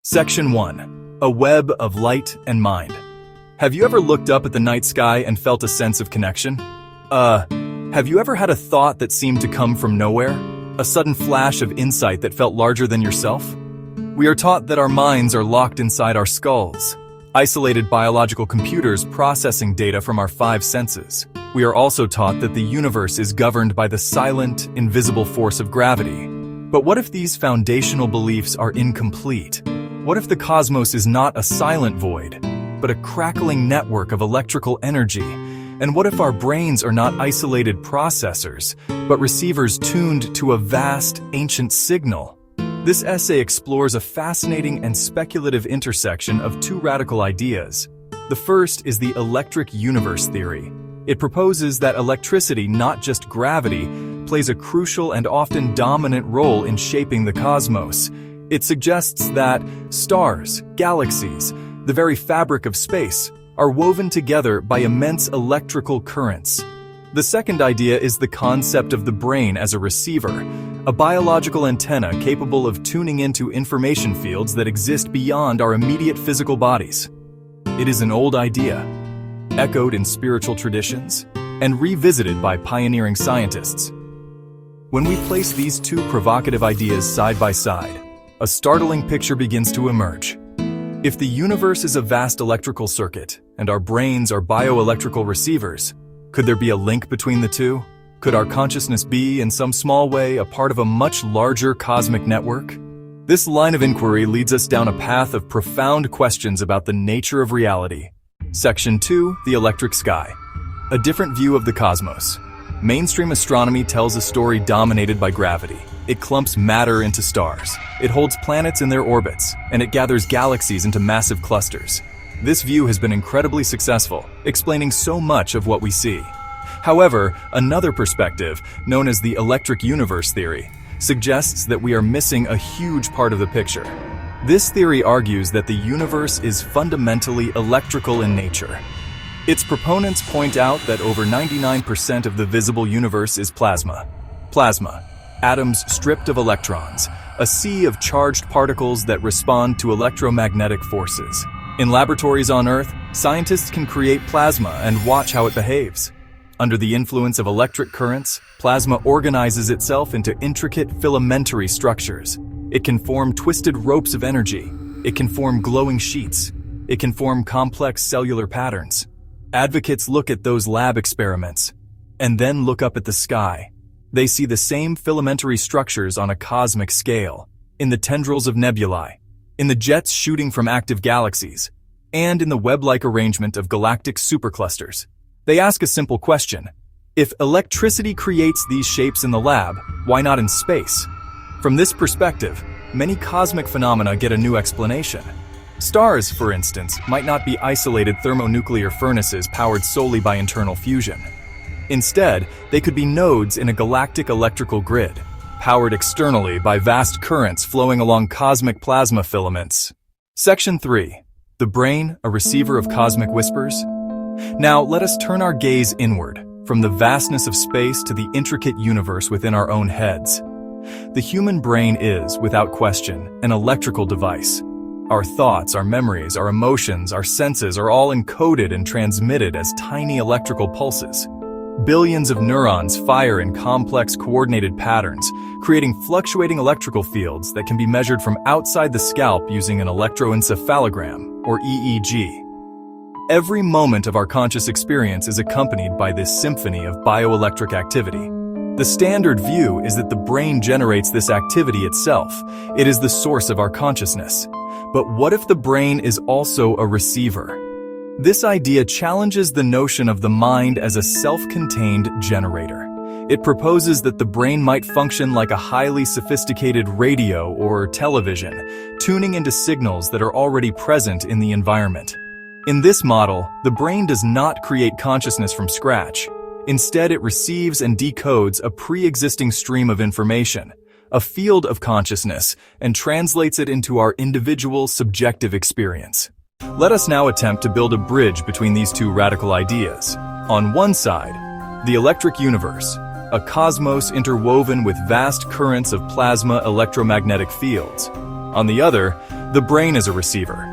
Section 1. A web of light and mind. Have you ever looked up at the night sky and felt a sense of connection? Have you ever had a thought that seemed to come from nowhere? A sudden flash of insight that felt larger than yourself? We are taught that our minds are locked inside our skulls, isolated biological computers processing data from our five senses. We are also taught that the universe is governed by the silent, invisible force of gravity. But what if these foundational beliefs are incomplete? What if the cosmos is not a silent void, but a crackling network of electrical energy? And what if our brains are not isolated processors, but receivers tuned to a vast, ancient signal? This essay explores a fascinating and speculative intersection of two radical ideas. The first is the electric universe theory. It proposes that electricity, not just gravity, plays a crucial and often dominant role in shaping the cosmos. It suggests that stars, galaxies, the very fabric of space, are woven together by immense electrical currents. The second idea is the concept of the brain as a receiver, a biological antenna capable of tuning into information fields that exist beyond our immediate physical bodies. It is an old idea, echoed in spiritual traditions, and revisited by pioneering scientists. When we place these two provocative ideas side by side, a startling picture begins to emerge. If the universe is a vast electrical circuit, and our brains are bioelectrical receivers, could there be a link between the two? Could our consciousness be, in some small way, a part of a much larger cosmic network? This line of inquiry leads us down a path of profound questions about the nature of reality. Section 2. The electric sky. A different view of the cosmos. Mainstream astronomy tells a story dominated by gravity. It clumps matter into stars. It holds planets in their orbits, and it gathers galaxies into massive clusters. This view has been incredibly successful, explaining so much of what we see. However, another perspective, known as the electric universe theory, suggests that we are missing a huge part of the picture. This theory argues that the universe is fundamentally electrical in nature. Its proponents point out that over 99% of the visible universe is plasma. Plasma, atoms stripped of electrons, a sea of charged particles that respond to electromagnetic forces. In laboratories on Earth, scientists can create plasma and watch how it behaves. Under the influence of electric currents, plasma organizes itself into intricate filamentary structures. It can form twisted ropes of energy. It can form glowing sheets. It can form complex cellular patterns. Advocates look at those lab experiments and then look up at the sky. They see the same filamentary structures on a cosmic scale, in the tendrils of nebulae, in the jets shooting from active galaxies, and in the web-like arrangement of galactic superclusters. They ask a simple question. If electricity creates these shapes in the lab, why not in space? From this perspective, many cosmic phenomena get a new explanation. Stars, for instance, might not be isolated thermonuclear furnaces powered solely by internal fusion. Instead, they could be nodes in a galactic electrical grid, powered externally by vast currents flowing along cosmic plasma filaments. Section 3. The brain, a receiver of cosmic whispers. Now, let us turn our gaze inward, from the vastness of space to the intricate universe within our own heads. The human brain is, without question, an electrical device. Our thoughts, our memories, our emotions, our senses are all encoded and transmitted as tiny electrical pulses. Billions of neurons fire in complex coordinated patterns, creating fluctuating electrical fields that can be measured from outside the scalp using an electroencephalogram, or EEG. Every moment of our conscious experience is accompanied by this symphony of bioelectric activity. The standard view is that the brain generates this activity itself. It is the source of our consciousness. But what if the brain is also a receiver? This idea challenges the notion of the mind as a self-contained generator. It proposes that the brain might function like a highly sophisticated radio or television, tuning into signals that are already present in the environment. In this model, the brain does not create consciousness from scratch. Instead, it receives and decodes a pre-existing stream of information, a field of consciousness, and translates it into our individual subjective experience. Let us now attempt to build a bridge between these two radical ideas. On one side, the electric universe, a cosmos interwoven with vast currents of plasma electromagnetic fields. On the other, The brain is a receiver,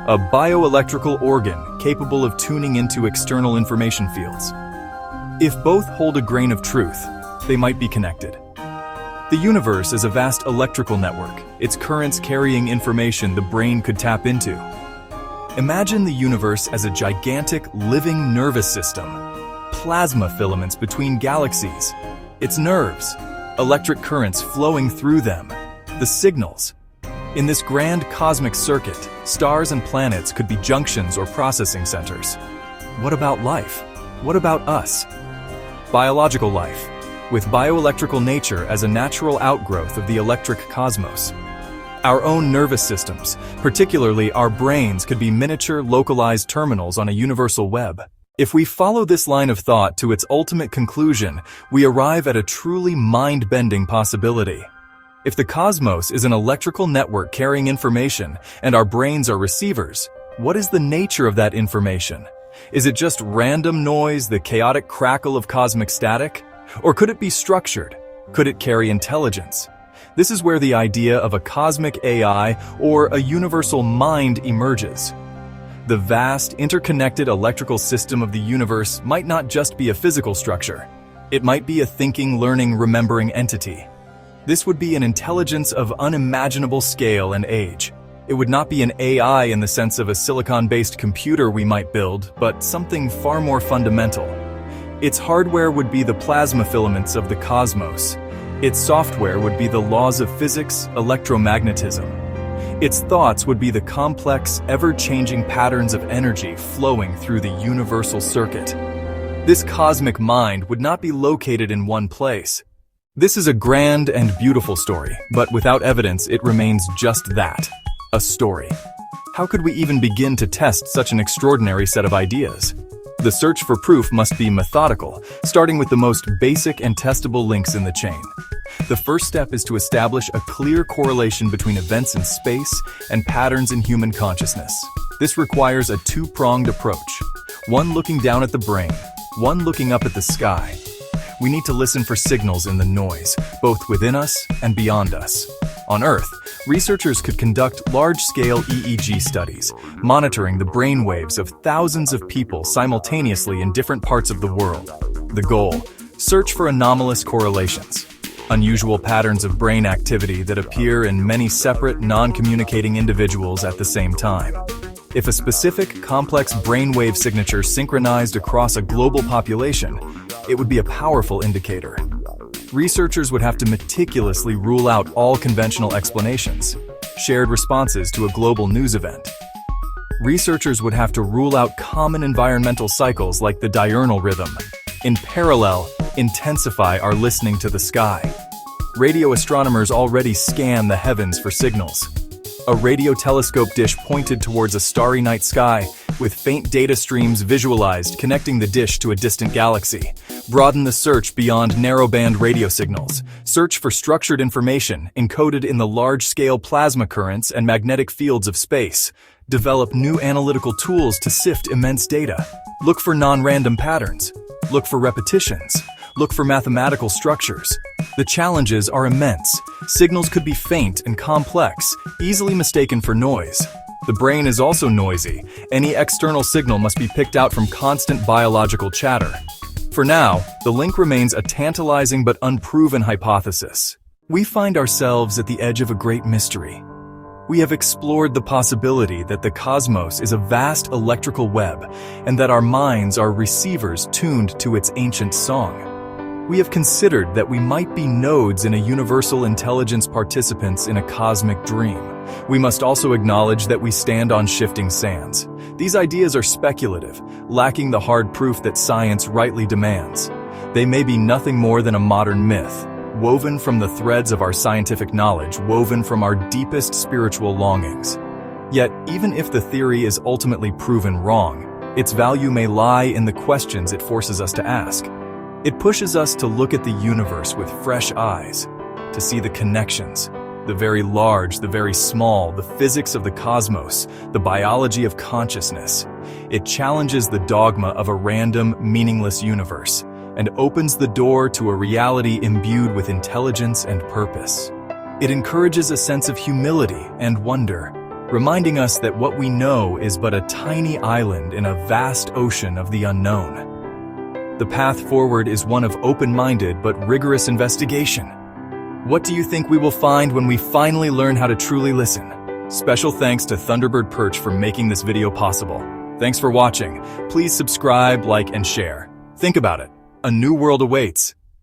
a bioelectrical organ capable of tuning into external information fields. If both hold a grain of truth, they might be connected. The universe is a vast electrical network, its currents carrying information the brain could tap into. Imagine the universe as a gigantic, living nervous system, plasma filaments between galaxies, its nerves, electric currents flowing through them, the signals. In this grand cosmic circuit, stars and planets could be junctions or processing centers. What about life? What about us? Biological life, with bioelectrical nature as a natural outgrowth of the electric cosmos. Our own nervous systems, particularly our brains, could be miniature, localized terminals on a universal web. If we follow this line of thought to its ultimate conclusion, we arrive at a truly mind-bending possibility. If the cosmos is an electrical network carrying information and our brains are receivers, what is the nature of that information? Is it just random noise, the chaotic crackle of cosmic static? Or could it be structured? Could it carry intelligence? This is where the idea of a cosmic AI or a universal mind emerges. The vast, interconnected electrical system of the universe might not just be a physical structure. It might be a thinking, learning, remembering entity. This would be an intelligence of unimaginable scale and age. It would not be an AI in the sense of a silicon-based computer we might build, but something far more fundamental. Its hardware would be the plasma filaments of the cosmos. Its software would be the laws of physics, electromagnetism. Its thoughts would be the complex, ever-changing patterns of energy flowing through the universal circuit. This cosmic mind would not be located in one place. This is a grand and beautiful story, but without evidence it remains just that, a story. How could we even begin to test such an extraordinary set of ideas? The search for proof must be methodical, starting with the most basic and testable links in the chain. The first step is to establish a clear correlation between events in space and patterns in human consciousness. This requires a two-pronged approach, one looking down at the brain, one looking up at the sky. We need to listen for signals in the noise, both within us and beyond us. On Earth, researchers could conduct large-scale EEG studies, monitoring the brain waves of thousands of people simultaneously in different parts of the world. The goal: search for anomalous correlations, unusual patterns of brain activity that appear in many separate, non-communicating individuals at the same time. If a specific, complex brainwave signature synchronized across a global population, it would be a powerful indicator. Researchers would have to meticulously rule out all conventional explanations, shared responses to a global news event. Researchers would have to rule out common environmental cycles like the diurnal rhythm. In parallel, intensify our listening to the sky. Radio astronomers already scan the heavens for signals. A radio telescope dish pointed towards a starry night sky, with faint data streams visualized connecting the dish to a distant galaxy. Broaden the search beyond narrowband radio signals. Search for structured information encoded in the large-scale plasma currents and magnetic fields of space. Develop new analytical tools to sift immense data. Look for non-random patterns. Look for repetitions. Look for mathematical structures. The challenges are immense. Signals could be faint and complex, easily mistaken for noise. The brain is also noisy. Any external signal must be picked out from constant biological chatter. For now, the link remains a tantalizing but unproven hypothesis. We find ourselves at the edge of a great mystery. We have explored the possibility that the cosmos is a vast electrical web and that our minds are receivers tuned to its ancient song. We have considered that we might be nodes in a universal intelligence, participants in a cosmic dream. We must also acknowledge that we stand on shifting sands. These ideas are speculative, lacking the hard proof that science rightly demands. They may be nothing more than a modern myth, woven from the threads of our scientific knowledge, woven from our deepest spiritual longings. Yet, even if the theory is ultimately proven wrong, its value may lie in the questions it forces us to ask. It pushes us to look at the universe with fresh eyes, to see the connections, the very large, the very small, the physics of the cosmos, the biology of consciousness. It challenges the dogma of a random, meaningless universe, and opens the door to a reality imbued with intelligence and purpose. It encourages a sense of humility and wonder, reminding us that what we know is but a tiny island in a vast ocean of the unknown. The path forward is one of open-minded but rigorous investigation. What do you think we will find when we finally learn how to truly listen? Special thanks to Thunderbird Perch for making this video possible. Thanks for watching. Please subscribe, like, and share. Think about it. A new world awaits.